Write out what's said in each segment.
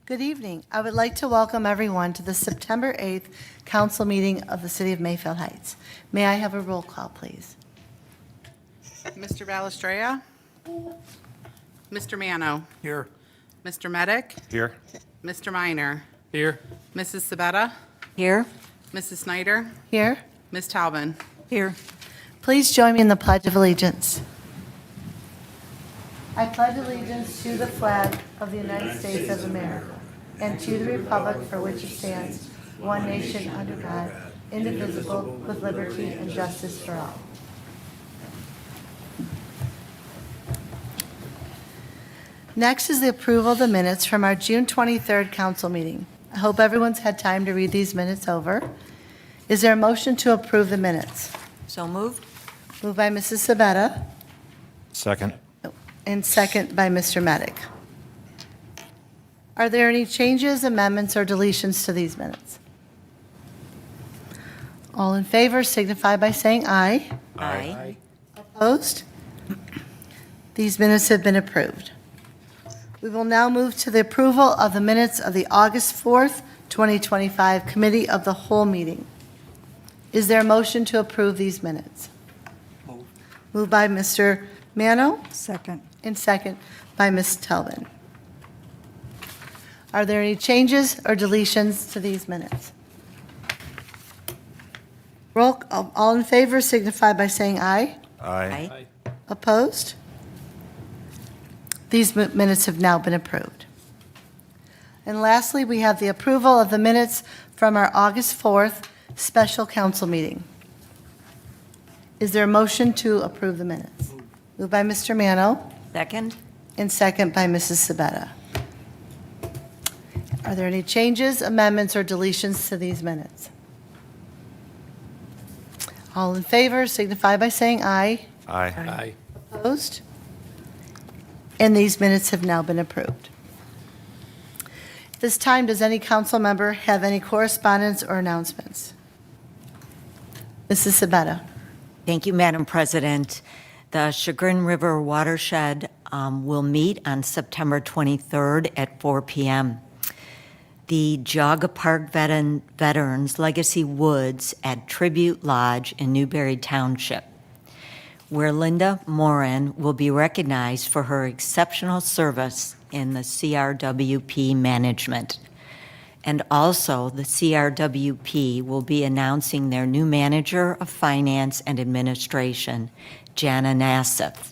Good evening. I would like to welcome everyone to the September 8th council meeting of the City of Mayfield Heights. May I have a roll call, please? Mr. Balistraya? Mr. Mano? Here. Mr. Medic? Here. Mr. Minor? Here. Mrs. Sabetta? Here. Mrs. Snyder? Here. Ms. Talbin? Here. Please join me in the Pledge of Allegiance. I pledge allegiance to the flag of the United States of America and to the republic for which it stands, one nation under God, indivisible, with liberty and justice for all. Next is the approval of the minutes from our June 23rd council meeting. I hope everyone's had time to read these minutes over. Is there a motion to approve the minutes? So moved. Moved by Mrs. Sabetta Second. and second by Mr. Medic. Are there any changes, amendments, or deletions to these minutes? All in favor signify by saying aye. Aye. Opposed? These minutes have been approved. We will now move to the approval of the minutes of the August 4th, 2025 Committee of the Whole meeting. Is there a motion to approve these minutes? Moved by Mr. Mano Second. and second by Ms. Talbin. Are there any changes or deletions to these minutes? All in favor signify by saying aye. Aye. Opposed? These minutes have now been approved. And lastly, we have the approval of the minutes from our August 4th special council meeting. Is there a motion to approve the minutes? Moved by Mr. Mano Second. and second by Mrs. Sabetta. Are there any changes, amendments, or deletions to these minutes? All in favor signify by saying aye. Aye. Opposed? And these minutes have now been approved. This time, does any council member have any correspondence or announcements? Mrs. Sabetta. Thank you, Madam President. The Chagrin River Watershed will meet on September 23rd at 4 p.m. The Jaga Park Veterans Legacy Woods at Tribute Lodge in Newberry Township, where Linda Moran will be recognized for her exceptional service in the CRWP management. And also, the CRWP will be announcing their new manager of finance and administration, Jana Nassif.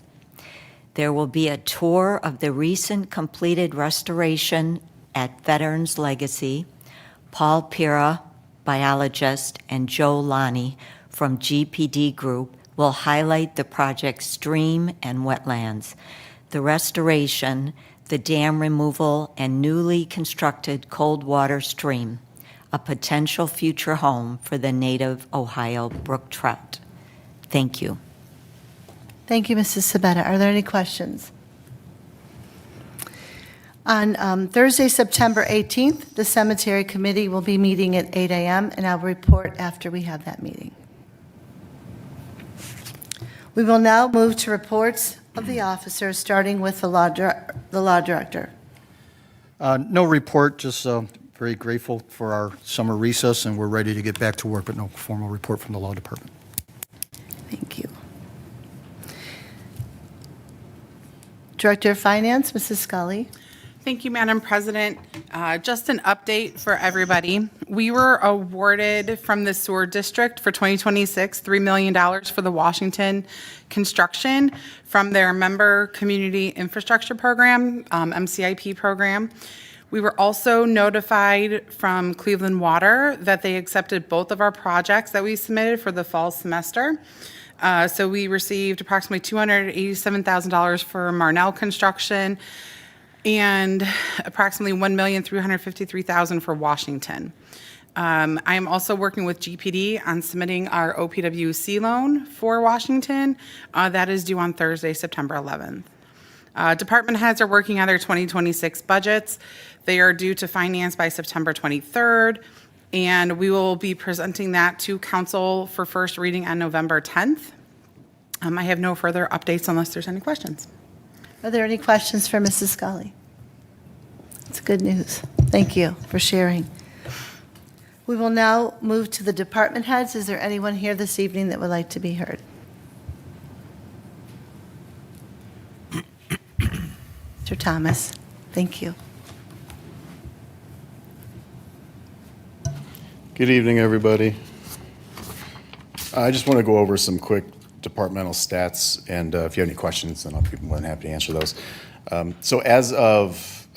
There will be a tour of the recent completed restoration at Veterans Legacy. Paul Pira, biologist, and Joe Lonnie from GPD Group will highlight the project's stream and wetlands, the restoration, the dam removal, and newly constructed cold water stream, a potential future home for the native Ohio brook trout. Thank you. Thank you, Mrs. Sabetta. Are there any questions? On Thursday, September 18th, the Cemetery Committee will be meeting at 8 a.m., and I'll report after we have that meeting. We will now move to reports of the officers, starting with the law director. No report, just very grateful for our summer recess, and we're ready to get back to work, but no formal report from the law department. Thank you. Director of Finance, Mrs. Scully. Thank you, Madam President. Just an update for everybody. We were awarded from the sewer district for 2026 $3 million for the Washington construction from their member community infrastructure program, MCIP program. We were also notified from Cleveland Water that they accepted both of our projects that we submitted for the fall semester. So we received approximately $287,000 for Marnell construction and approximately $1,353,000 for Washington. I am also working with GPD on submitting our OPWC loan for Washington. That is due on Thursday, September 11th. Department heads are working on their 2026 budgets. They are due to finance by September 23rd, and we will be presenting that to council for first reading on November 10th. I have no further updates unless there's any questions. Are there any questions for Mrs. Scully? It's good news. Thank you for sharing. We will now move to the department heads. Is there anyone here this evening that would like to be heard? Mr. Thomas, thank you. Good evening, everybody. I just want to go over some quick departmental stats, and if you have any questions, then I'll be more than happy to answer those. So as of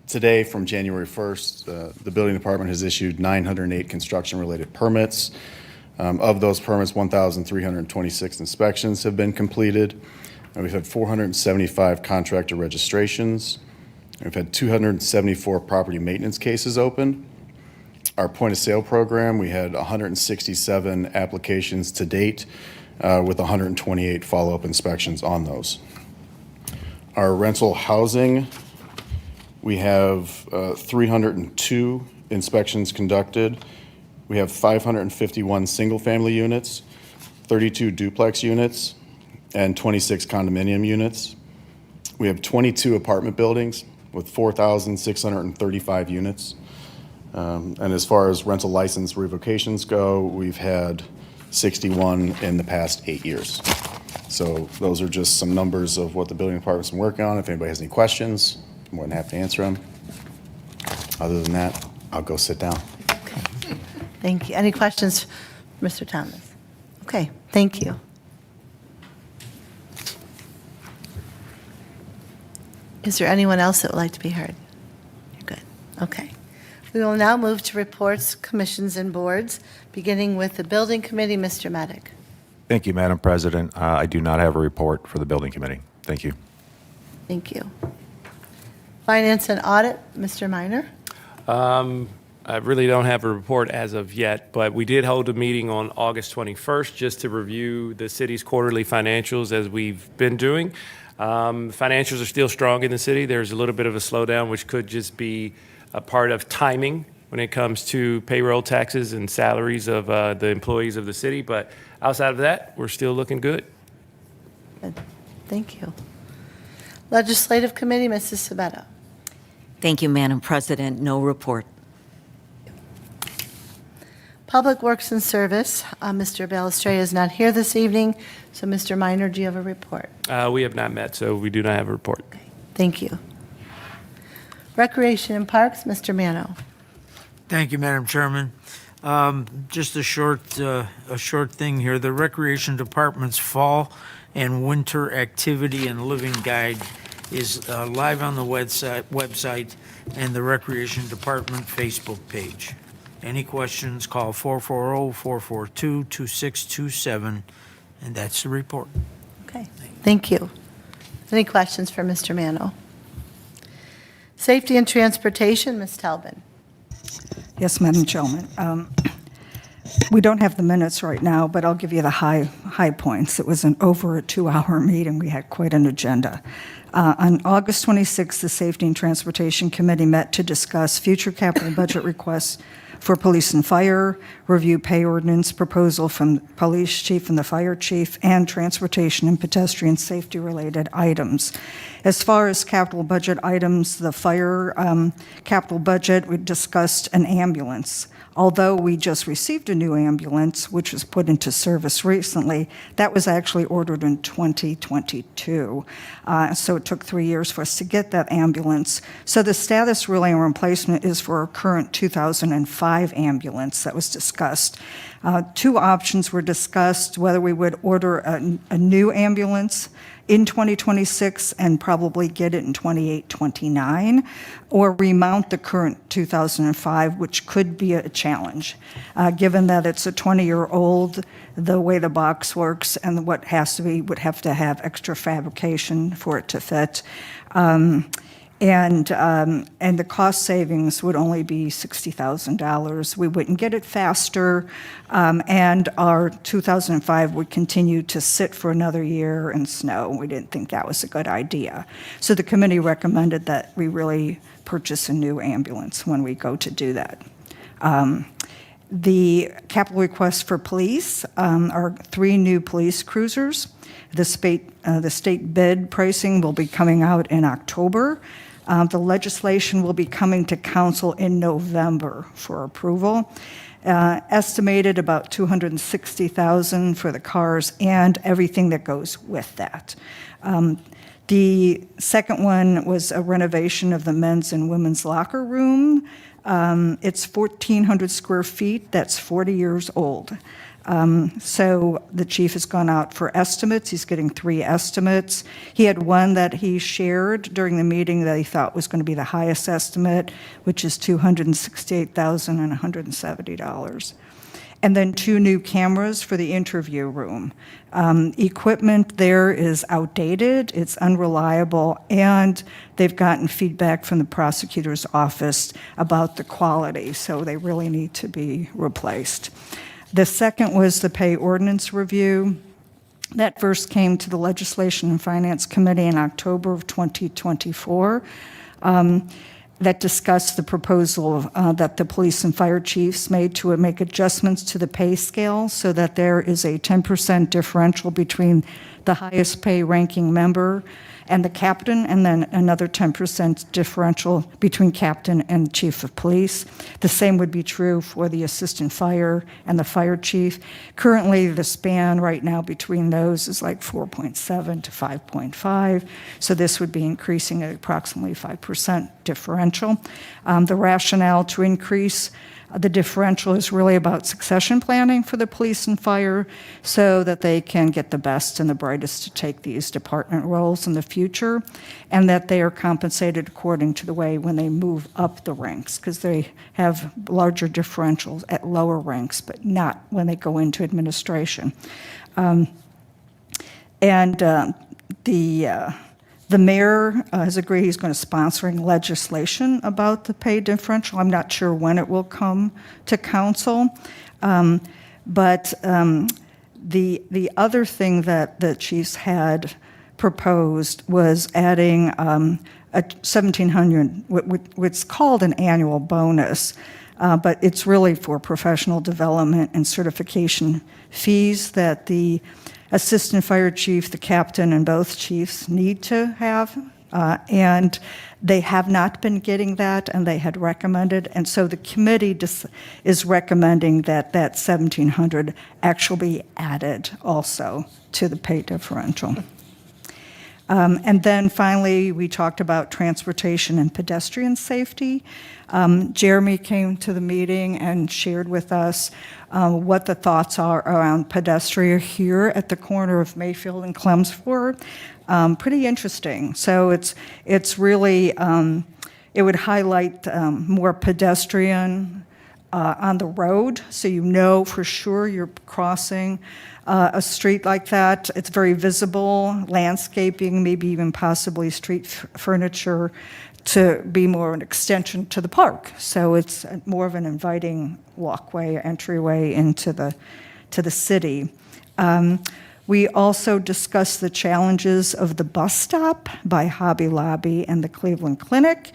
today, from January 1st, the building department has issued 908 construction-related permits. Of those permits, 1,326 inspections have been completed. And we've had 475 contractor registrations. We've had 274 property maintenance cases opened. Our point-of-sale program, we had 167 applications to date, with 128 follow-up inspections on those. Our rental housing, we have 302 inspections conducted. We have 551 single-family units, 32 duplex units, and 26 condominium units. We have 22 apartment buildings with 4,635 units. And as far as rental license revocations go, we've had 61 in the past 8 years. So those are just some numbers of what the building department's been working on. If anybody has any questions, I'm more than happy to answer them. Other than that, I'll go sit down. Okay. Thank you. Any questions, Mr. Thomas? Okay, thank you. Is there anyone else that would like to be heard? You're good. Okay. We will now move to reports, commissions, and boards, beginning with the Building Committee, Mr. Medic. Thank you, Madam President. I do not have a report for the Building Committee. Thank you. Thank you. Finance and Audit, Mr. Minor. I really don't have a report as of yet, but we did hold a meeting on August 21st just to review the city's quarterly financials as we've been doing. Financials are still strong in the city. There's a little bit of a slowdown, which could just be a part of timing when it comes to payroll taxes and salaries of the employees of the city. But outside of that, we're still looking good. Good. Thank you. Legislative Committee, Mrs. Sabetta. Thank you, Madam President. No report. Public Works and Service, Mr. Balestrea is not here this evening, so Mr. Minor, do you have a report? We have not met, so we do not have a report. Okay, thank you. Recreation and Parks, Mr. Mano. Thank you, Madam Chairman. Just a short thing here. The Recreation Department's fall and winter activity and living guide is live on the website and the Recreation Department Facebook page. Any questions, call 440-442-2627, and that's the report. Okay, thank you. Any questions for Mr. Mano? Safety and Transportation, Ms. Talbot. Yes, Madam Chairman. We don't have the minutes right now, but I'll give you the high points. It was over a 2-hour meeting. We had quite an agenda. On August 26th, the Safety and Transportation Committee met to discuss future capital budget requests for police and fire, review pay ordinance proposal from the police chief and the fire chief, and transportation and pedestrian safety-related items. As far as capital budget items, the fire capital budget, we discussed an ambulance. Although we just received a new ambulance, which was put into service recently, that was actually ordered in 2022. So it took 3 years for us to get that ambulance. So the status really on replacement is for our current 2005 ambulance that was discussed. 2 options were discussed, whether we would order a new ambulance in 2026 and probably get it in 28-29, or remount the current 2005, which could be a challenge, given that it's a 20-year-old, the way the box works and what has to be, would have to have extra fabrication for it to fit. And the cost savings would only be $60,000. We wouldn't get it faster, and our 2005 would continue to sit for another year in snow. We didn't think that was a good idea. So the committee recommended that we really purchase a new ambulance when we go to do that. The capital requests for police are 3 new police cruisers. The state bid pricing will be coming out in October. The legislation will be coming to council in November for approval. Estimated about $260,000 for the cars and everything that goes with that. The second one was a renovation of the men's and women's locker room. It's 1,400 square feet. That's 40 years old. So the chief has gone out for estimates. He's getting 3 estimates. He had one that he shared during the meeting that he thought was going to be the highest estimate, which is $268,170. And then 2 new cameras for the interview room. Equipment there is outdated, it's unreliable, and they've gotten feedback from the prosecutor's office about the quality, so they really need to be replaced. The second was the pay ordinance review. That first came to the Legislation and Finance Committee in October of 2024. That discussed the proposal that the police and fire chiefs made to make adjustments to the pay scale so that there is a 10% differential between the highest pay ranking member and the captain, and then another 10% differential between captain and chief of police. The same would be true for the assistant fire and the fire chief. Currently, the span right now between those is like 4.7 to 5.5, so this would be increasing at approximately 5% differential. The rationale to increase the differential is really about succession planning for the police and fire so that they can get the best and the brightest to take these department roles in the future, and that they are compensated according to the way when they move up the ranks, because they have larger differentials at lower ranks, but not when they go into administration. The mayor has agreed he's going to sponsoring legislation about the pay differential. I'm not sure when it will come to council. But the other thing that the chiefs had proposed was adding a $1,700, what's called an annual bonus, but it's really for professional development and certification fees that the assistant fire chief, the captain, and both chiefs need to have, and they have not been getting that, and they had recommended, and so the committee is recommending that that $1,700 actually be added also to the pay differential. And then finally, we talked about transportation and pedestrian safety. Jeremy came to the meeting and shared with us what the thoughts are around pedestrian here at the corner of Mayfield and Chelmsford. Pretty interesting. So it's really, it would highlight more pedestrian on the road, so you know for sure you're crossing a street like that. It's very visible, landscaping, maybe even possibly street furniture to be more an extension to the park. So it's more of an inviting walkway, entryway into the city. We also discussed the challenges of the bus stop by Hobby Lobby and the Cleveland Clinic.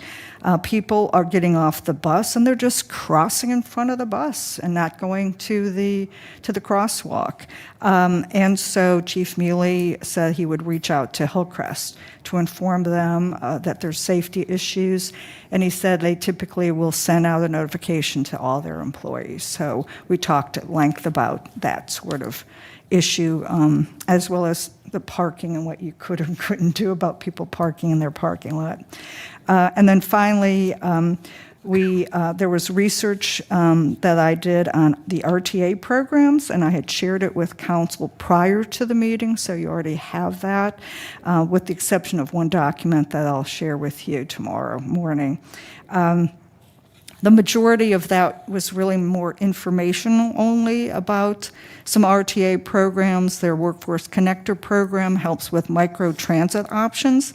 People are getting off the bus and they're just crossing in front of the bus and not going to the crosswalk. And so Chief Muley said he would reach out to Hillcrest to inform them that there's safety issues. And he said they typically will send out a notification to all their employees. So we talked at length about that sort of issue, as well as the parking and what you could and couldn't do about people parking in their parking lot. And then finally, there was research that I did on the RTA programs, and I had shared it with council prior to the meeting, so you already have that, with the exception of one document that I'll share with you tomorrow morning. The majority of that was really more informational only about some RTA programs. Their Workforce Connector program helps with micro-transit options.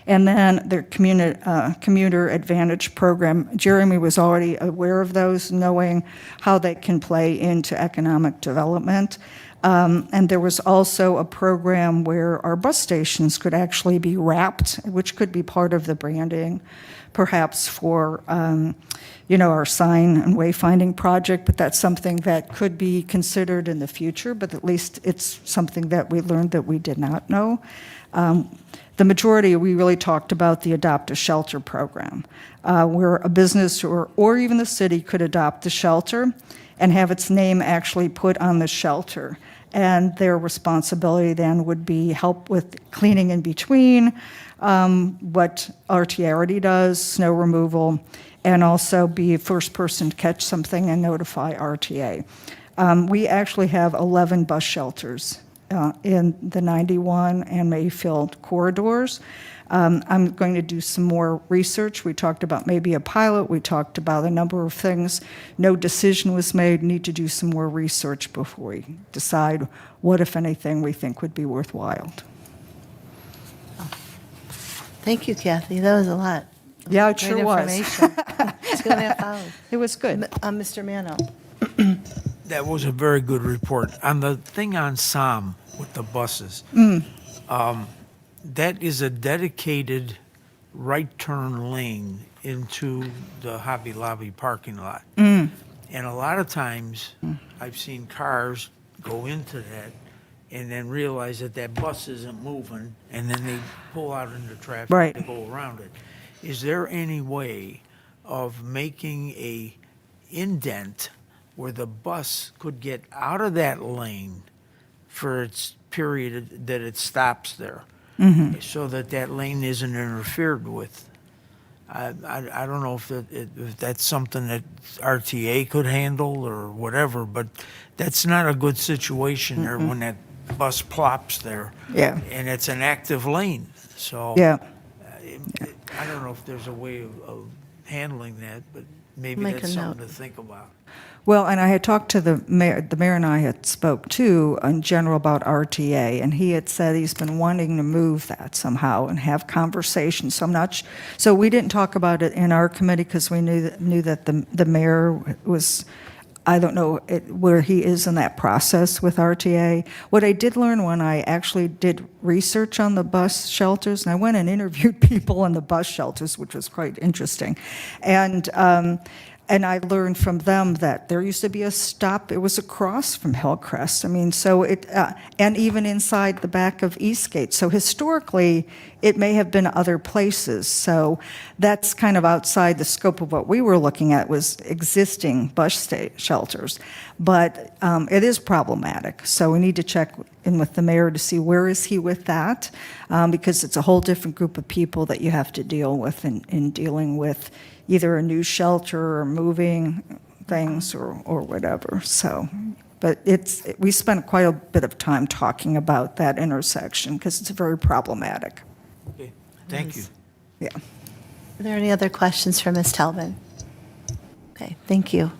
And then their Commuter Advantage program, Jeremy was already aware of those, knowing how they can play into economic development. And there was also a program where our bus stations could actually be wrapped, which could be part of the branding, perhaps for our sign and wayfinding project, but that's something that could be considered in the future, but at least it's something that we learned that we did not know. the majority, we really talked about the Adopt a Shelter program, where a business or even the city could adopt the shelter and have its name actually put on the shelter. And their responsibility then would be help with cleaning in between, what RTA already does, snow removal, and also be first person to catch something and notify RTA. We actually have 11 bus shelters in the 91 and Mayfield corridors. I'm going to do some more research. We talked about maybe a pilot. We talked about a number of things. No decision was made. Need to do some more research before we decide what, if anything, we think would be worthwhile. Thank you, Kathy. That was a lot. Yeah, it Great sure was. information. 2.5 hours. It was good. Mr. Mano. That was a very good report. On the thing on SOM with the buses, that is a dedicated right turn lane into the Hobby Lobby parking lot. And a lot of times, I've seen cars go into that and then realize that that bus isn't moving, and then they pull out into traffic Right. to go around it. Is there any way of making a indent where the bus could get out of that lane for its period that it stops there, so that that lane isn't interfered with? I don't know if that's something that RTA could handle or whatever, but that's not a good situation there when that bus plops there. Yeah. And it's an active lane, so. Yeah. I don't know if there's a way of handling that, but maybe Make a that's something note. to think about. Well, and I had talked to the mayor and I had spoke too in general about RTA, and he had said he's been wanting to move that somehow and have conversations. So I'm not, so we didn't talk about it in our committee because we knew that the mayor was, I don't know where he is in that process with RTA. What I did learn when I actually did research on the bus shelters, and I went and interviewed people on the bus shelters, which was quite interesting, and I learned from them that there used to be a stop. It was across from Hillcrest. I mean, so and even inside the back of Eastgate. So historically, it may have been other places. So that's kind of outside the scope of what we were looking at was existing bus shelters. But it is problematic. So we need to check in with the mayor to see where is he with that, because it's a whole different group of people that you have to deal with in dealing with either a new shelter or moving things or whatever. So, but we spent quite a bit of time talking about that intersection because it's very problematic. Okay, thank you. Yeah. Are there any other questions for Ms. Talbot? Okay, thank you.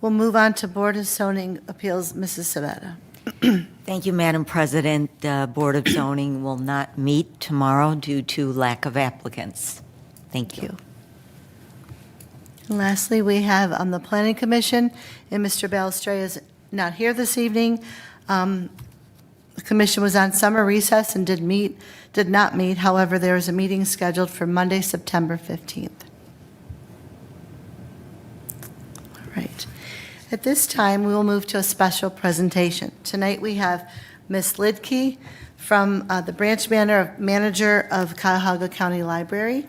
We'll move on to Board of Zoning Appeals, Mrs. Sabetta. Thank you, Madam President. The Board of Zoning will not meet tomorrow due to lack of applicants. Thank you. And lastly, we have on the Planning Commission, and Mr. Balestre is not here this evening. The commission was on summer recess and did not meet. However, there is a meeting scheduled for Monday, September 15th. All right. At this time, we will move to a special presentation. Tonight, we have Ms. Lidke from the branch manager of Cuyahoga County Library.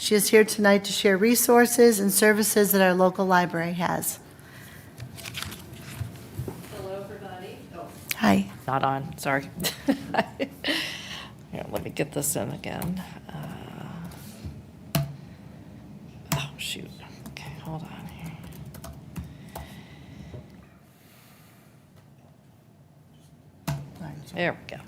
She is here tonight to share resources and services that our local library has. Hello, everybody. Oh, Hi. not on, sorry. Here, let me get this in again. Oh, shoot. Okay, hold on here. There we go.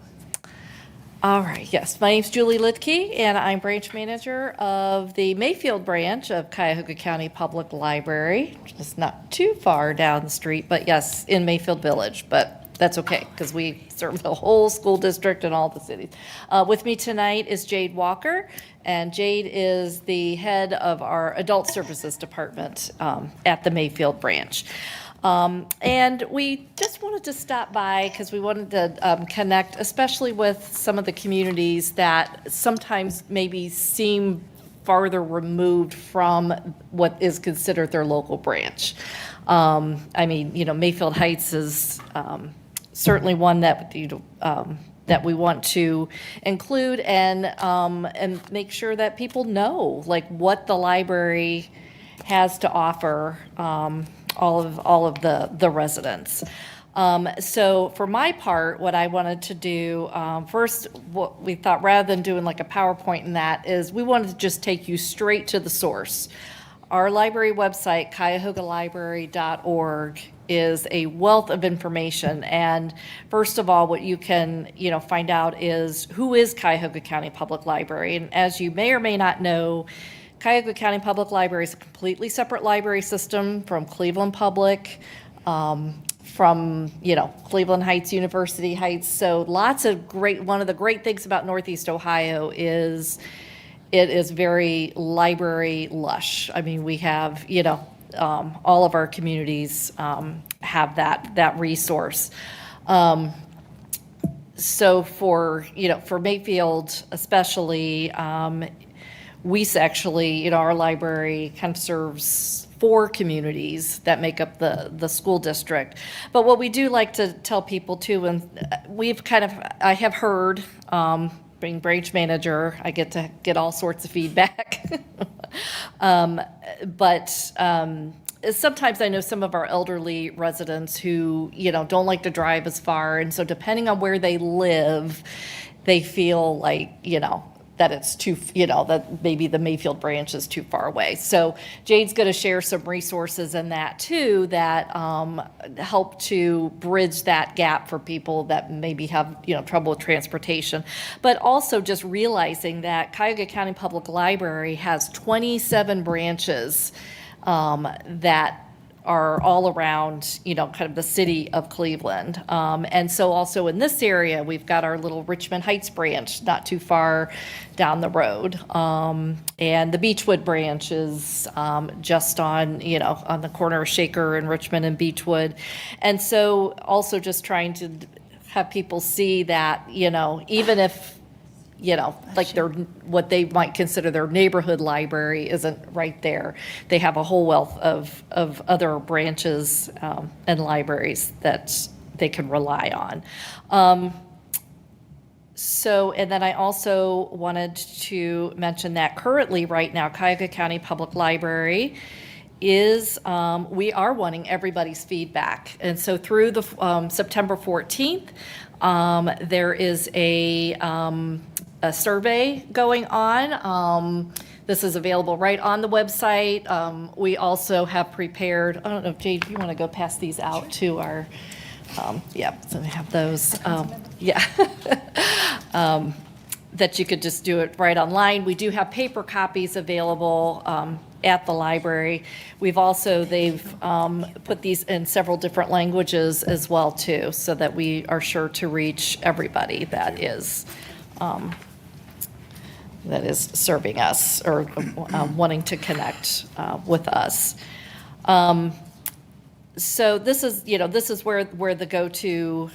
All right, yes, my name's Julie Litke, and I'm branch manager of the Mayfield branch of Cuyahoga County Public Library. It's not too far down the street, but yes, in Mayfield Village, but that's okay, because we serve the whole school district and all the cities. With me tonight is Jade Walker, and Jade is the head of our Adult Services Department at the Mayfield branch. And we just wanted to stop by because we wanted to connect, especially with some of the communities that sometimes maybe seem farther removed from what is considered their local branch. I mean, you know, Mayfield Heights is certainly one that that we want to include and make sure that people know like what the library has to offer all of the residents. So for my part, what I wanted to do first, what we thought rather than doing like a PowerPoint in that is we wanted to just take you straight to the source. Our library website, cuyahoga-library.org, is a wealth of information. And first of all, what you can find out is who is Cuyahoga County Public Library. And as you may or may not know, Cuyahoga County Public Library is a completely separate library system from Cleveland Public, from Cleveland Heights, University Heights. So lots of one of the great things about Northeast Ohio is it is very library lush. I mean, we have, all of our communities have that resource. So for Mayfield especially, we actually, our library kind of serves 4 communities that make up the school district. But what we do like to tell people too, and I have heard, being branch manager, I get to get all sorts of feedback. But sometimes I know some of our elderly residents who, don't like to drive as far. And so depending on where they live, they feel like, that it's too, that maybe the Mayfield branch is too far away. So Jade's going to share some resources in that too that help to bridge that gap for people that maybe have, trouble with transportation. But also just realizing that Cuyahoga County Public Library has 27 branches that are all around, kind of the city of Cleveland. And so also in this area, we've got our little Richmond Heights branch, not too far down the road. And the Beechwood branch is just on the corner of Shaker and Richmond and Beechwood. And so also just trying to have people see that, even if like what they might consider their neighborhood library isn't right there. They have a whole wealth of other branches and libraries that they can rely on. And then I also wanted to mention that currently right now, Cuyahoga County Public Library is, we are wanting everybody's feedback. And so through the September 14th, there is a survey going on. This is available right on the website. We also have prepared, I don't know if Jade, you want to go pass these out to our, so we have those. That you could just do it right online. We do have paper copies available at the library. They've put these in several different languages as well too, so that we are sure to reach everybody that is serving us or wanting to connect with us. So this is where the go-to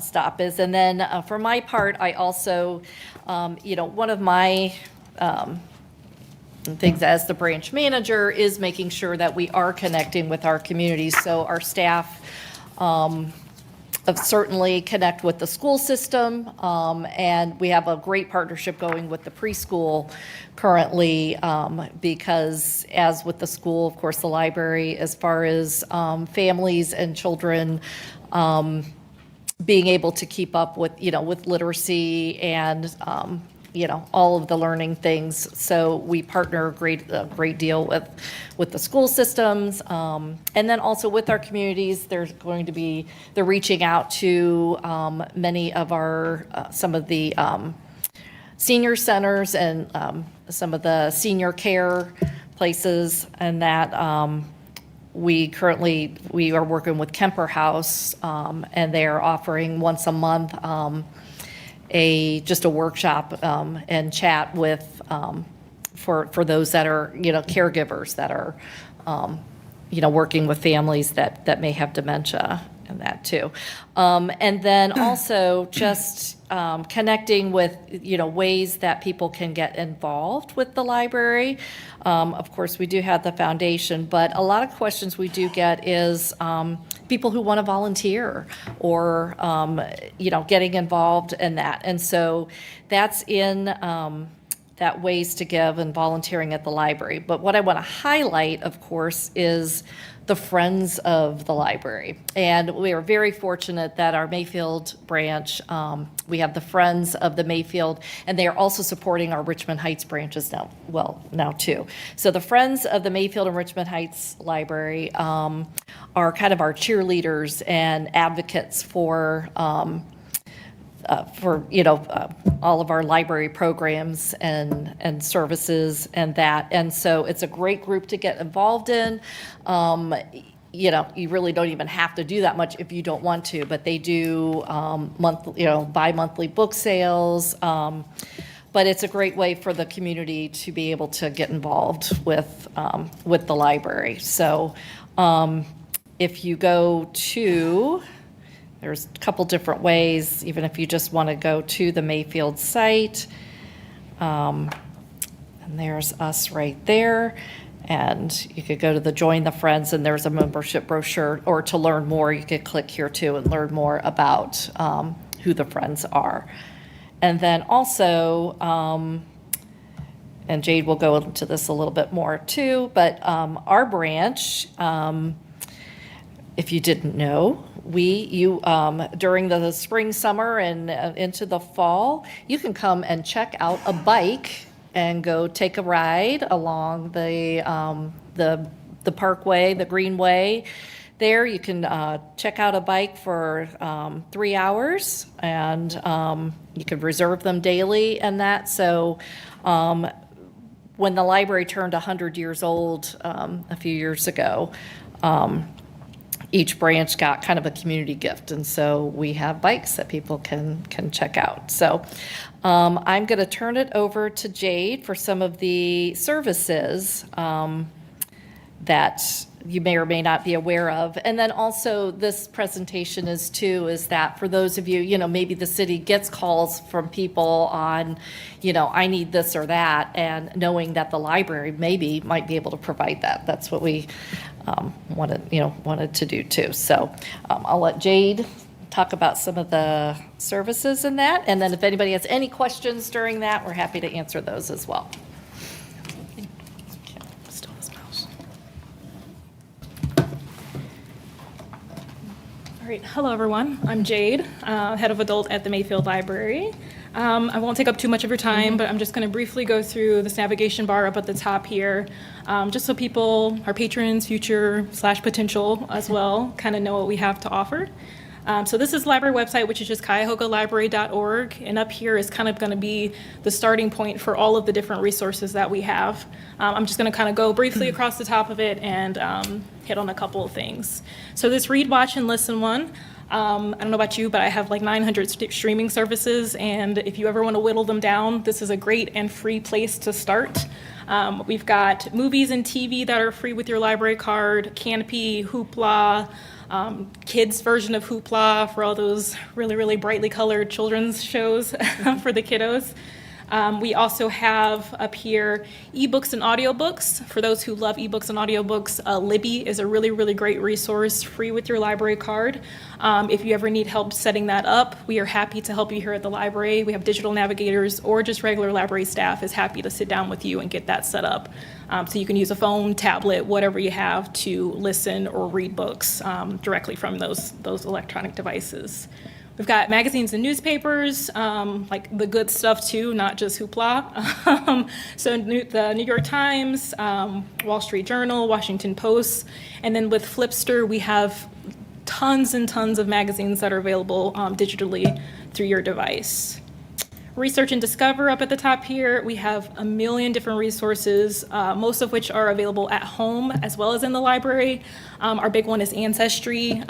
stop is. And then for my part, I also, one of my things as the branch manager is making sure that we are connecting with our communities. So our staff certainly connect with the school system, and we have a great partnership going with the preschool currently, because as with the school, of course, the library, as far as families and children being able to keep up with, with literacy and all of the learning things. So we partner a great deal with the school systems. And then also with our communities, they're reaching out to many of our, some of the senior centers and some of the senior care places, and that we are working with Kemper House, and they are offering once a month just a workshop and chat with for those that are caregivers that are working with families that may have dementia. and that too. And then also just connecting with, ways that people can get involved with the library. Of course, we do have the foundation, but a lot of questions we do get is people who want to volunteer or, getting involved in that. And so that's in that ways to give and volunteering at the library. But what I want to highlight, of course, is the Friends of the Library. And we are very fortunate that our Mayfield branch, we have the Friends of the Mayfield, and they are also supporting our Richmond Heights branches now too. So the Friends of the Mayfield and Richmond Heights Library are kind of our cheerleaders and advocates for all of our library programs and services and that. And so it's a great group to get involved in. You really don't even have to do that much if you don't want to, but they do bi-monthly book sales. But it's a great way for the community to be able to get involved with the library. So if you go to, there's a couple different ways, even if you just want to go to the Mayfield site. And there's us right there. And you could go to the Join the Friends, and there's a membership brochure. Or to learn more, you could click here too and learn more about who the Friends are. And then also, and Jade will go into this a little bit more too, but our branch, if you didn't know, during the spring, summer, and into the fall, you can come and check out a bike and go take a ride along the parkway, the Greenway. There, you can check out a bike for 3 hours, and you can reserve them daily and that. So when the library turned 100 years old a few years ago, each branch got kind of a community gift, and so we have bikes that people can check out. So I'm going to turn it over to Jade for some of the services that you may or may not be aware of. And then also this presentation is that for those of you, maybe the city gets calls from people on, I need this or that, and knowing that the library might be able to provide that. That's what we wanted to do too. So I'll let Jade talk about some of the services in that. And then if anybody has any questions during that, we're happy to answer those as well. All right, hello everyone. I'm Jade, head of adult at the Mayfield Library. I won't take up too much of your time, but I'm just going to briefly go through this navigation bar up at the top here, just so people, our patrons, future / potential as well, kind of know what we have to offer. So this is the library website, which is just cuyahoga-library.org, and up here is kind of going to be the starting point for all of the different resources that we have. I'm just going to kind of go briefly across the top of it and hit on a couple of things. So this Read, Watch, and Listen one, I don't know about you, but I have like 900 streaming services, and if you ever want to whittle them down, this is a great and free place to start. We've got movies and TV that are free with your library card, Canopy, Hoopla, kids version of Hoopla for all those really, really brightly colored children's shows for the kiddos. We also have up here ebooks and audiobooks. For those who love ebooks and audiobooks, Libby is a really, really great resource, free with your library card. If you ever need help setting that up, we are happy to help you here at the library. We have digital navigators or just regular library staff is happy to sit down with you and get that set up. So you can use a phone, tablet, whatever you have to listen or read books directly from those electronic devices. We've got magazines and newspapers, like the good stuff too, not just Hoopla. So the New York Times, Wall Street Journal, Washington Post, and then with Flipster, we have tons and tons of magazines that are available digitally through your device. Research and Discover up at the top here. We have a million different resources, most of which are available at home as well as in the library. Our big one is Ancestry.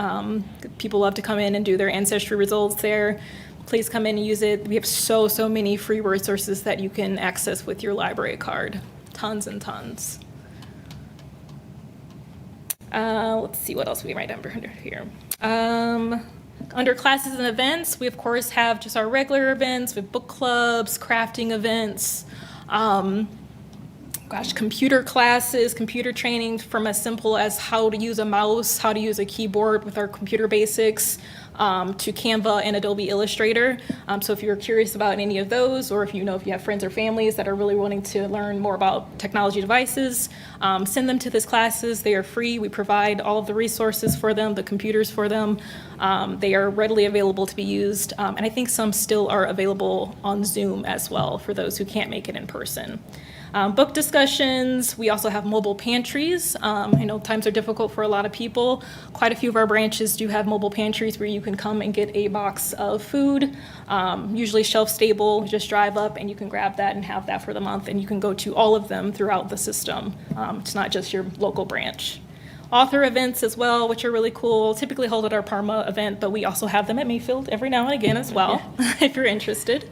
People love to come in and do their Ancestry results there. Please come in and use it. We have so many free resources that you can access with your library card. Tons and tons. Let's see what else we might have here. Under classes and events, we of course have just our regular events with book clubs, crafting events, computer classes, computer training from as simple as how to use a mouse, how to use a keyboard with our computer basics, to Canva and Adobe Illustrator. So if you're curious about any of those, or if you have friends or families that are really wanting to learn more about technology devices, send them to these classes. They are free. We provide all of the resources for them, the computers for them. They are readily available to be used. And I think some still are available on Zoom as well for those who can't make it in person. Book discussions, we also have mobile pantries. I know times are difficult for a lot of people. Quite a few of our branches do have mobile pantries where you can come and get a box of food, usually shelf stable. Just drive up and you can grab that and have that for the month, and you can go to all of them throughout the system. It's not just your local branch. Author events as well, which are really cool, typically held at our Parma event, but we also have them at Mayfield every now and again as well, if you're interested.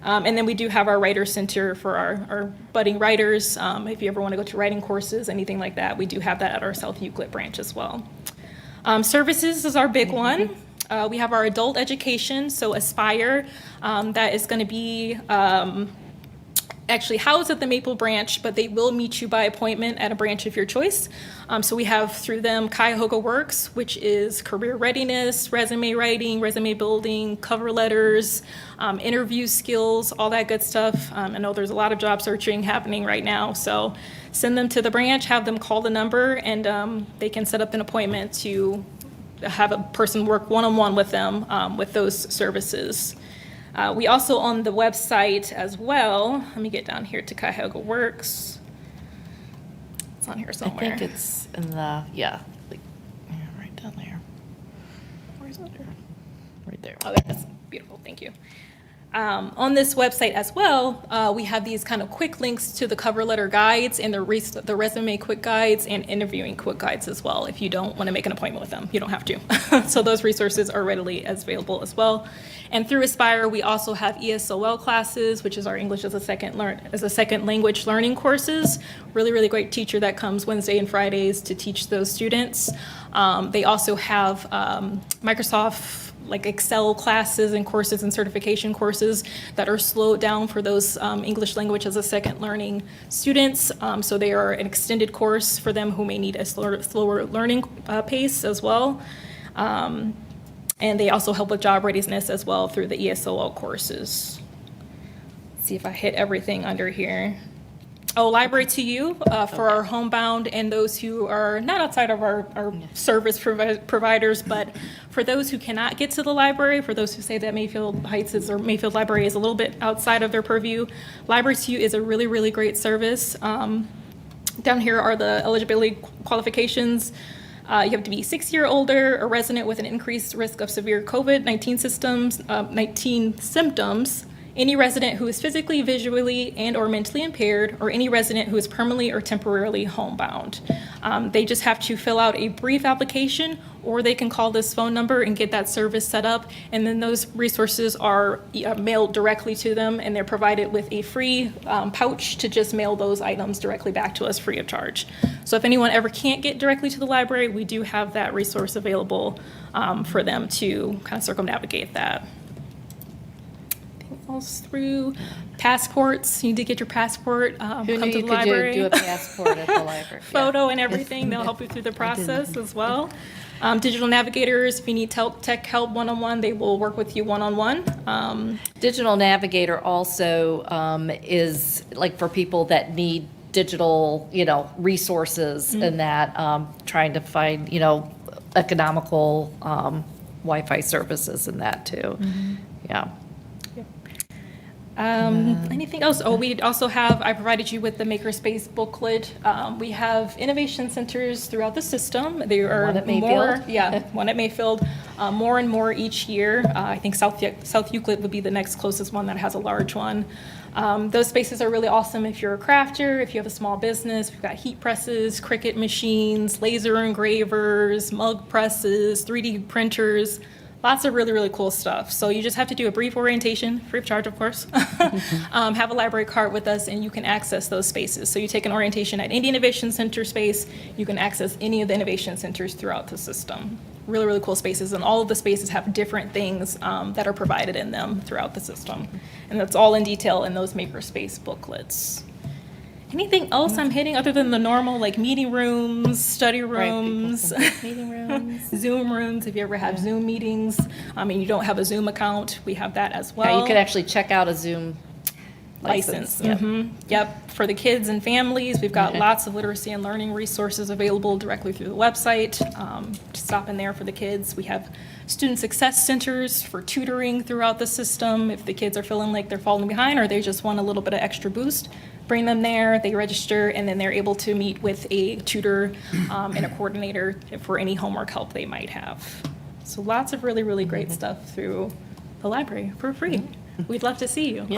And then we do have our writer center for our budding writers. If you ever want to go to writing courses, anything like that, we do have that at our South Euclid branch as well. Services is our big one. We have our adult education, so Aspire, that is going to be actually housed at the Maple branch, but they will meet you by appointment at a branch of your choice. So we have through them Cuyahoga Works, which is career readiness, resume writing, resume building, cover letters, interview skills, all that good stuff. I know there's a lot of job searching happening right now, so send them to the branch, have them call the number, and they can set up an appointment to have a person work one-on-one with them with those services. We also on the website as well, let me get down here to Cuyahoga Works. It's on here somewhere. I think it's in the, right down there. Where's it? Right there. Oh, there it is. Beautiful, thank you. On this website as well, we have these kind of quick links to the cover letter guides and the resume quick guides and interviewing quick guides as well. If you don't want to make an appointment with them, you don't have to. So those resources are readily available as well. And through Aspire, we also have ESOL classes, which is our English as a second language learning courses. Really, really great teacher that comes Wednesday and Fridays to teach those students. They also have Microsoft like Excel classes and courses and certification courses that are slowed down for those English language as a second learning students. So they are an extended course for them who may need a slower learning pace as well. And they also help with job readiness as well through the ESOL courses. Let's see if I hit everything under here. Oh, Library to You for our homebound and those who are not outside of our service providers, but for those who cannot get to the library, for those who say that Mayfield Heights or Mayfield Library is a little bit outside of their purview, Library to You is a really, really great service. Down here are the eligibility qualifications. You have to be 60 or older, a resident with an increased risk of severe COVID-19 symptoms, any resident who is physically, visually, and or mentally impaired, or any resident who is permanently or temporarily homebound. They just have to fill out a brief application, or they can call this phone number and get that service set up, and then those resources are mailed directly to them, and they're provided with a free pouch to just mail those items directly back to us free of charge. So if anyone ever can't get directly to the library, we do have that resource available for them to kind of circumnavigate that. Else through passports, you need to get your passport, come Who to knew the you could library. do a passport at the library? Photo and everything, they'll help you through the process as well. Digital navigators, if you need tech help one-on-one, they will work with you one-on-one. Digital Navigator also is like for people that need digital, resources and that, trying to find, economical Wi-Fi services and that too. Yeah. Anything else? Oh, we also have, I provided you with the Makerspace booklet. We have innovation centers throughout the system. There are One at Mayfield. more, one at Mayfield, more and more each year. I think South Euclid would be the next closest one that has a large one. Those spaces are really awesome if you're a crafter, if you have a small business. We've got heat presses, Cricut machines, laser engravers, mug presses, 3D printers. Lots of really, really cool stuff. So you just have to do a brief orientation, free of charge, of course. Have a library card with us, and you can access those spaces. So you take an orientation at any Innovation Center space, you can access any of the Innovation Centers throughout the system. really, really cool spaces, and all of the spaces have different things that are provided in them throughout the system. And that's all in detail in those makerspace booklets. Anything else I'm hitting other than the normal, like meeting rooms, study rooms, Meeting rooms. Zoom rooms, if you ever have Zoom meetings, and you don't have a Zoom account, we have that as well. Yeah, you could actually check out a Zoom license. License. Yep. Yep, for the kids and families, we've got lots of literacy and learning resources available directly through the website. Just stop in there for the kids. We have student success centers for tutoring throughout the system. If the kids are feeling like they're falling behind or they just want a little bit of extra boost, bring them there, they register, and then they're able to meet with a tutor and a coordinator for any homework help they might have. So lots of really, really great stuff through the library for free. We'd love to see you.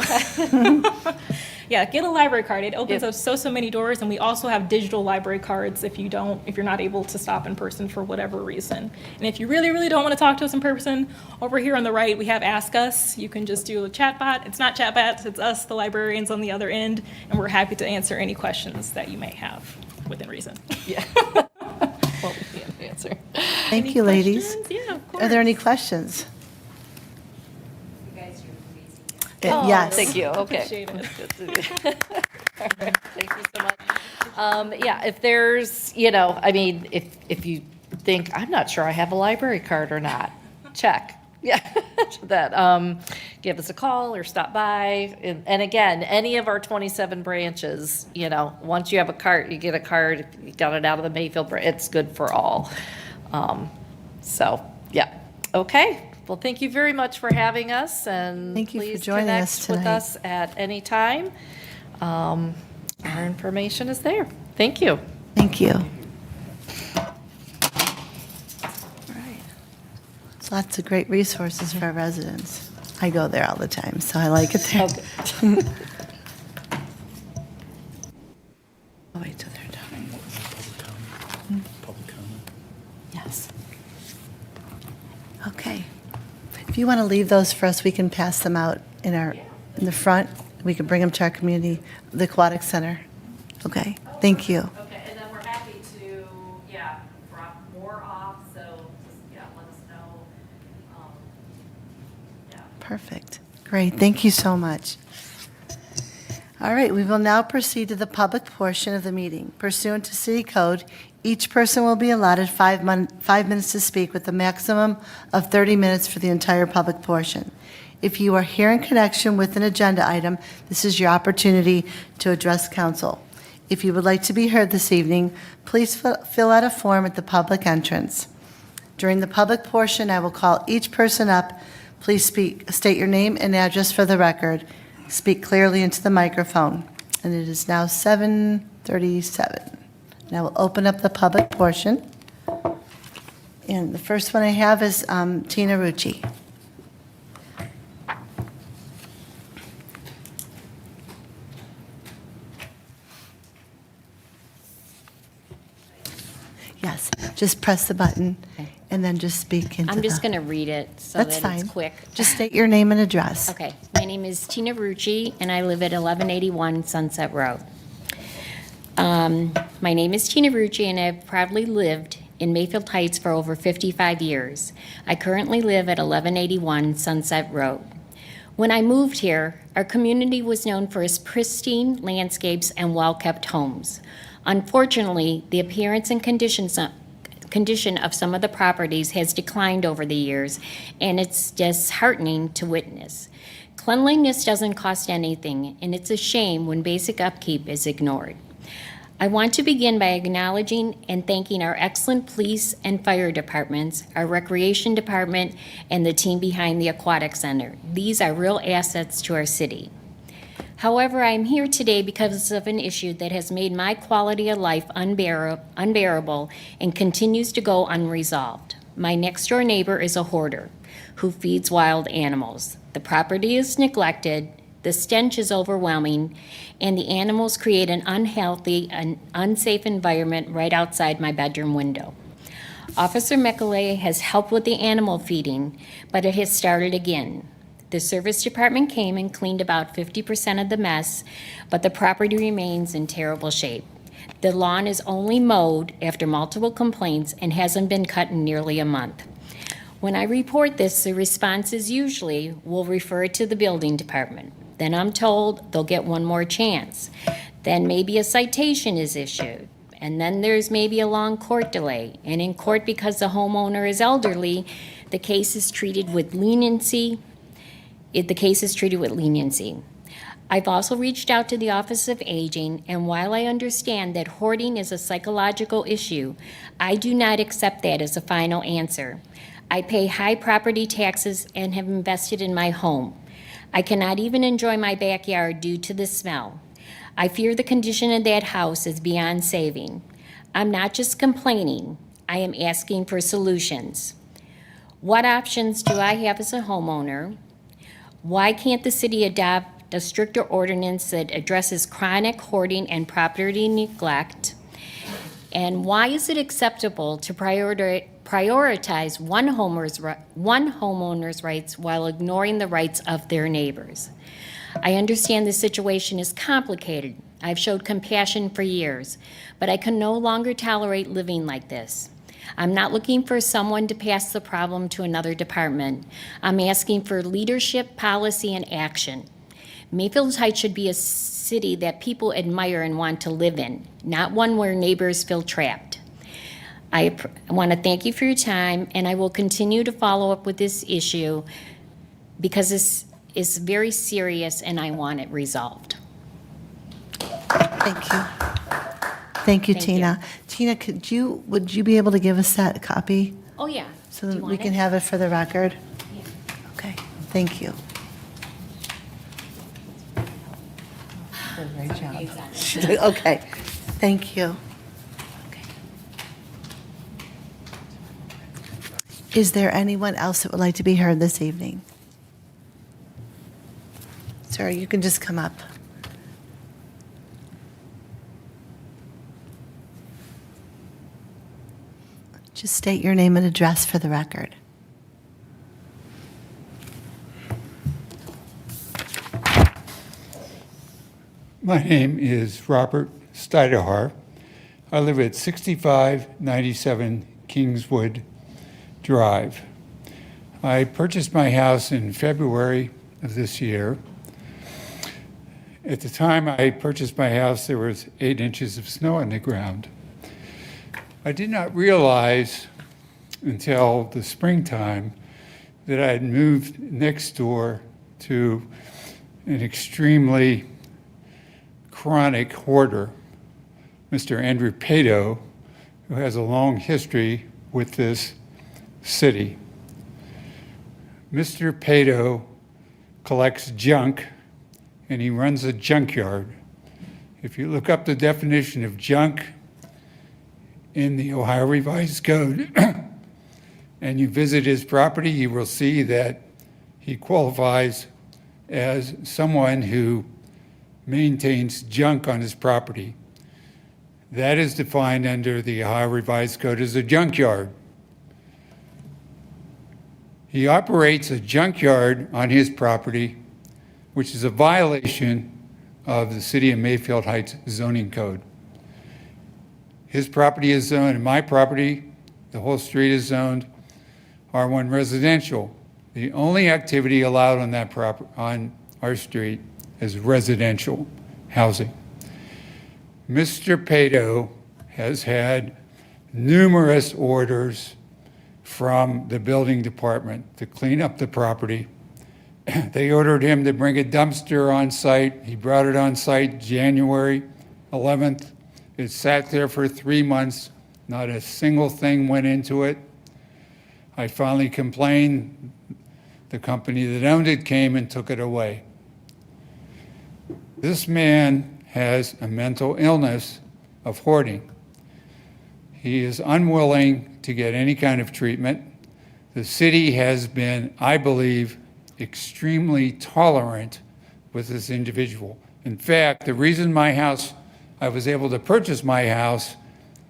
Yeah, get a library card. It opens up so many doors, and we also have digital library cards if you're not able to stop in person for whatever reason. And if you really, really don't want to talk to us in person, over here on the right, we have Ask Us. You can just do a chat bot. It's not chat bots, it's us, the librarians on the other end, and we're happy to answer any questions that you may have within reason. Yeah. Well, we can't answer. Thank you, ladies. Questions? Yeah, of course. Are there any questions? Oh, Yes. Thank you, okay. Appreciate it. All right, thank you so much. Yeah, if there's, I mean, if you think, I'm not sure I have a library card or not, check. Yeah, that, give us a call or stop by. And again, any of our 27 branches, once you have a card, you get a card, you got it out of the Mayfield, it's good for all. So, yeah, okay. Well, thank you very much for having us, and Thank you for please joining us connect with tonight. us at any time. Our information is there. Thank you. Thank you. Lots of great resources for our residents. I go there all the time, so I like it there. I'll wait till they're done. Yes. Okay. If you want to leave those for us, we can pass them out in the front. We can bring them to our community, the Aquatic Center. Okay, thank you. Okay, and then we're happy to, drop more off, so just, let us know. Perfect. Great. Thank you so much. All right, we will now proceed to the public portion of the meeting. Pursuant to City Code, each person will be allotted 5 minutes to speak with a maximum of 30 minutes for the entire public portion. If you are here in connection with an agenda item, this is your opportunity to address council. If you would like to be heard this evening, please fill out a form at the public entrance. During the public portion, I will call each person up. Please state your name and address for the record. Speak clearly into the microphone. And it is now 7:37. And I will open up the public portion. And the first one I have is Tina Rucci. Yes, just press the button and then just speak into I'm just the- going to read it so That's that fine. it's quick. Just state your name and address. Okay, my name is Tina Rucci, and I live at 1181 Sunset Road. My name is Tina Rucci, and I've proudly lived in Mayfield Heights for over 55 years. I currently live at 1181 Sunset Road. When I moved here, our community was known for its pristine landscapes and well-kept homes. Unfortunately, the appearance and condition of some of the properties has declined over the years, and it's disheartening to witness. Cleanliness doesn't cost anything, and it's a shame when basic upkeep is ignored. I want to begin by acknowledging and thanking our excellent police and fire departments, our recreation department, and the team behind the Aquatic Center. These are real assets to our city. However, I'm here today because of an issue that has made my quality of life unbearable and continues to go unresolved. My next-door neighbor is a hoarder who feeds wild animals. The property is neglected, the stench is overwhelming, and the animals create an unhealthy and unsafe environment right outside my bedroom window. Officer Mekele has helped with the animal feeding, but it has started again. The service department came and cleaned about 50% of the mess, but the property remains in terrible shape. The lawn is only mowed after multiple complaints and hasn't been cut in nearly a month. When I report this, the response is usually, we'll refer it to the building department. Then I'm told they'll get one more chance. Then maybe a citation is issued. And then there's maybe a long court delay. And in court, because the homeowner is elderly, the case is treated with leniency. I've also reached out to the Office of Aging, and while I understand that hoarding is a psychological issue, I do not accept that as a final answer. I pay high property taxes and have invested in my home. I cannot even enjoy my backyard due to the smell. I fear the condition of that house is beyond saving. I'm not just complaining, I am asking for solutions. What options do I have as a homeowner? Why can't the city adopt a stricter ordinance that addresses chronic hoarding and property neglect? And why is it acceptable to prioritize one homeowner's rights while ignoring the rights of their neighbors? I understand the situation is complicated. I've showed compassion for years, but I can no longer tolerate living like this. I'm not looking for someone to pass the problem to another department. I'm asking for leadership, policy, and action. Mayfield Heights should be a city that people admire and want to live in, not one where neighbors feel trapped. I want to thank you for your time, and I will continue to follow up with this issue because this is very serious and I want it resolved. Thank you. Thank you, Thank Tina. Tina, would you be able to give us that copy Oh, yeah. so Do that you we want can it? have it for the record? Okay, thank you. Great job. Okay, thank you. Okay. Is there anyone else that would like to be heard this evening? Sir, you can just come up. Just state your name and address for the record. My name is Robert Steidehar. I live at 6597 Kingswood Drive. I purchased my house in February of this year. At the time I purchased my house, there was 8 inches of snow on the ground. I did not realize until the springtime that I had moved next door to an extremely chronic hoarder, Mr. Andrew Pato, who has a long history with this city. Mr. Pato collects junk and he runs a junkyard. If you look up the definition of junk in the Ohio Revised Code and you visit his property, you will see that he qualifies as someone who maintains junk on his property. That is defined under the Ohio Revised Code as a junkyard. He operates a junkyard on his property, which is a violation of the City of Mayfield Heights zoning code. His property is zoned, and my property, the whole street is zoned R1 residential. The only activity allowed on that on our street is residential housing. Mr. Pato has had numerous orders from the building department to clean up the property. They ordered him to bring a dumpster on site. He brought it on site January 11th. It sat there for 3 months. Not a single thing went into it. I finally complained. The company that owned it came and took it away. This man has a mental illness of hoarding. He is unwilling to get any kind of treatment. The city has been, I believe, extremely tolerant with this individual. In fact, the reason I was able to purchase my house,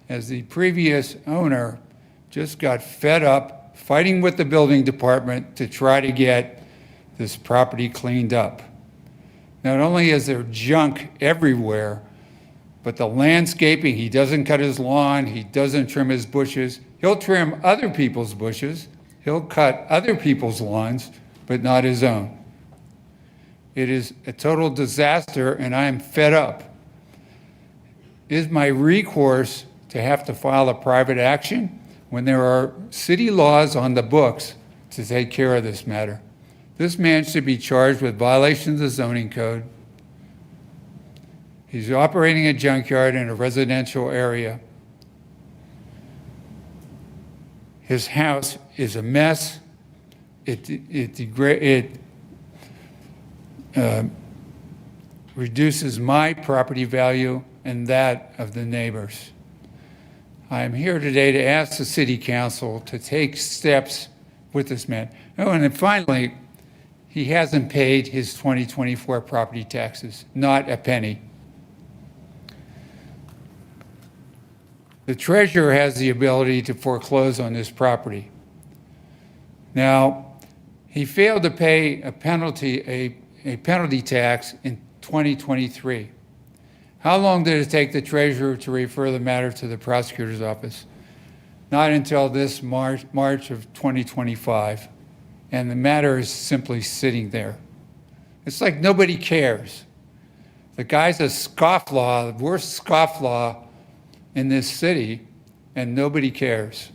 as the previous owner just got fed up fighting with the building department to try to get this property cleaned up. Not only is there junk everywhere, But the landscaping, he doesn't cut his lawn, he doesn't trim his bushes. He'll trim other people's bushes, he'll cut other people's lawns, but not his own. It is a total disaster, and I am fed up. Is my recourse to have to file a private action when there are city laws on the books to take care of this matter? This man should be charged with violations of the zoning code. He's operating a junkyard in a residential area. His house is a mess. It reduces my property value and that of the neighbors. I am here today to ask the city council to take steps with this man. Oh, and then finally, he hasn't paid his 2024 property taxes, not a penny. The treasurer has the ability to foreclose on this property. Now, he failed to pay a penalty tax in 2023. How long did it take the treasurer to refer the matter to the prosecutor's office? Not until this March of 2025. And the matter is simply sitting there. It's like nobody cares. The guy's a scofflaw, the worst scofflaw in this city, and nobody cares.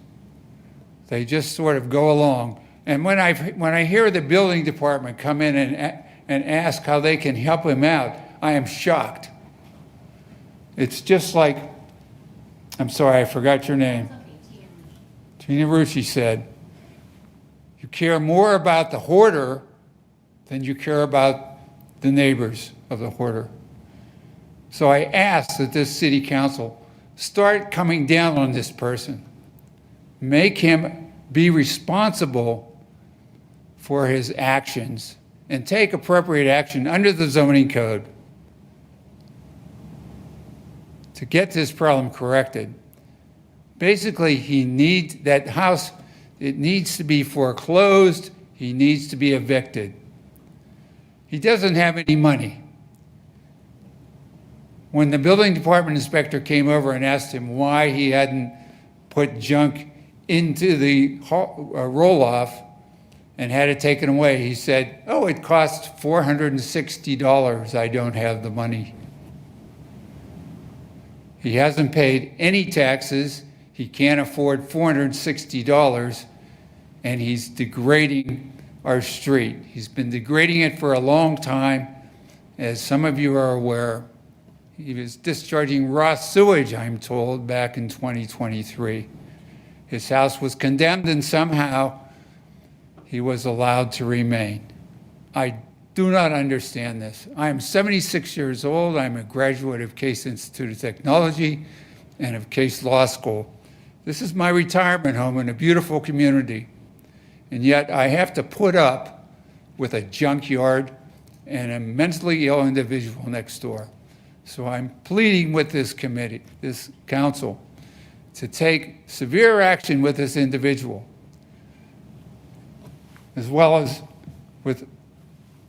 They just sort of go along. And when I hear the building department come in and ask how they can help him out, I am shocked. It's just like, I'm sorry, I forgot your name. Tina Rucci said, you care more about the hoarder than you care about the neighbors of the hoarder. So I ask that this city council start coming down on this person. Make him be responsible for his actions and take appropriate action under the zoning code to get this problem corrected. Basically, he needs that house, it needs to be foreclosed, he needs to be evicted. He doesn't have any money. When the building department inspector came over and asked him why he hadn't put junk into the roll-off and had it taken away, he said, oh, it costs $460. I don't have the money. He hasn't paid any taxes. He can't afford $460, and he's degrading our street. He's been degrading it for a long time, as some of you are aware. He was discharging raw sewage, I'm told, back in 2023. His house was condemned, and somehow he was allowed to remain. I do not understand this. I am 76 years old. I'm a graduate of Case Institute of Technology and of Case Law School. This is my retirement home in a beautiful community. And yet I have to put up with a junkyard and a mentally ill individual next door. So I'm pleading with this committee, this council, to take severe action with this individual, as well as with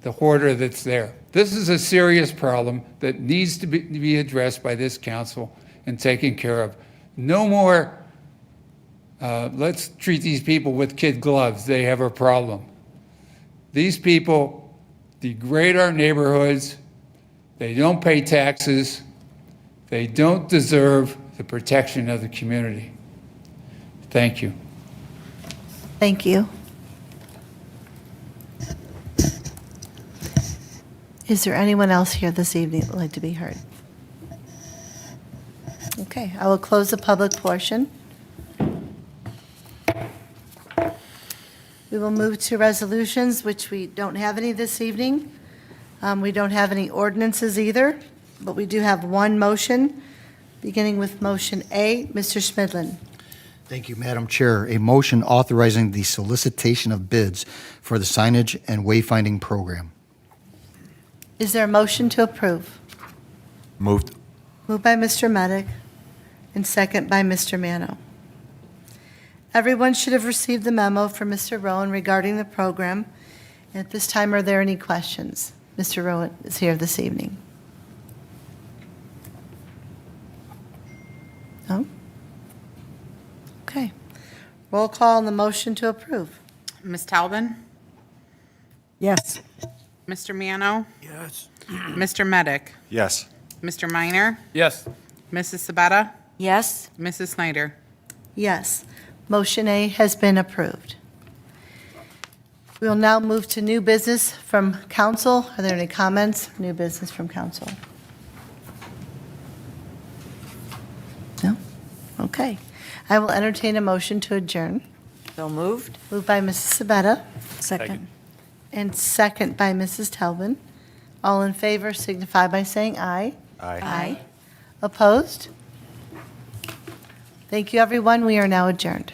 the hoarder that's there. This is a serious problem that needs to be addressed by this council and taken care of. No more, let's treat these people with kid gloves. They have a problem. These people degrade our neighborhoods. They don't pay taxes. They don't deserve the protection of the community. Thank you. Thank you. Is there anyone else here this evening that would like to be heard? Okay, I will close the public portion. We will move to resolutions, which we don't have any this evening. We don't have any ordinances either, but we do have one motion, beginning with motion A. Mr. Schmidlin. Thank you, Madam Chair. A motion authorizing the solicitation of bids for the signage and wayfinding program. Is there a motion to approve? Moved. Moved by Mr. Medic and second by Mr. Mano. Everyone should have received the memo from Mr. Rowan regarding the program. At this time, are there any questions? Mr. Rowan is here this evening. No? Okay. Roll call on the motion to approve. Ms. Talbin? Yes. Mr. Mano? Yes. Mr. Medic? Yes. Mr. Minor? Yes. Mrs. Sabetta? Yes? Mrs. Snyder? Yes. Motion A has been approved. We will now move to new business from council. Are there any comments? New business from council? No? Okay. I will entertain a motion to adjourn. So moved? Moved by Mrs. Sabetta Second. and second by Mrs. Talbin. All in favor signify by saying aye. Aye. Opposed? Thank you, everyone. We are now adjourned.